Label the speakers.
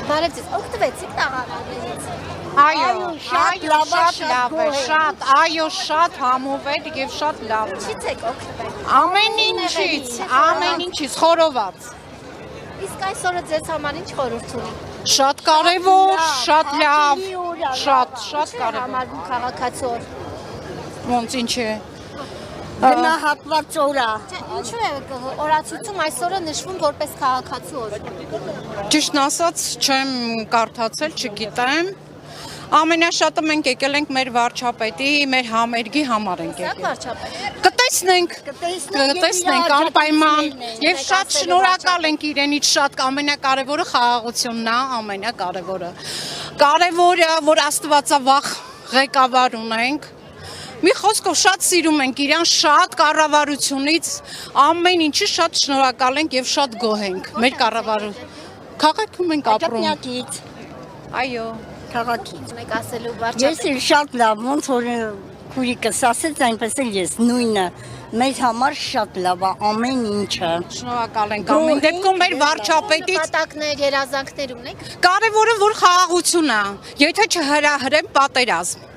Speaker 1: Բարև ձեզ, օգտվեցիք տաղավարներից։
Speaker 2: Այո, շատ լավ է, շատ, այո, շատ համովեր եւ շատ լավ։
Speaker 1: Ինչից եք օգտվել։
Speaker 2: Ամեն ինչից խորոված։
Speaker 1: Իսկ այսօրը ձեզ համար ինչ խորհուրդ ունի։
Speaker 2: Շատ կարևոր, շատ լավ, շատ կարևոր։
Speaker 1: Համարվում քաղաքացու օր։
Speaker 2: Ոնց ինչ է։
Speaker 3: Գնահատված օր է։
Speaker 1: Ինչու է օրացույցում այսօրը նշվում որպես քաղաքացու օր։
Speaker 2: Ճիշտն ասած, չեմ կարդացել, չգիտեմ։ Ամենաշատը մենք եկել ենք մեր վարչապետի, մեր համերգի համար ենք
Speaker 1: Սա
Speaker 2: եկել։
Speaker 1: վարչապետ։
Speaker 2: Կտեսնենք անպայման եւ շատ շնորհակալ ենք իրենից շատ ամենակարևորը խաղաղությունն է, ամենակարևորը։ Կարևորը, որ Աստվածավախ ղեկավար ունենք։ Մի խոսքով շատ սիրում ենք իրան, շատ կառավարությունից ամեն ինչի շատ շնորհակալ ենք եւ շատ գոհ ենք մեր քաղաքում ենք ապրում։ Այո,
Speaker 3: Քաղաքից։
Speaker 1: Ունեք ասելու
Speaker 3: Ես
Speaker 1: վարչապետ։
Speaker 3: էլ շատ լավ, ոնց որ քուրիկս ասեց, այնպես էլ ես նույնը։ Մեր համար շատ լավ է ամեն ինչը։
Speaker 2: շնորհակալ ենք ամեն դեպքում մեր վարչապետից։
Speaker 1: Նպատակներ, երազանքներ ունեք։
Speaker 2: Կարևորը որ խաղաղությունն է, եթե չհրահրեն պատերազմ։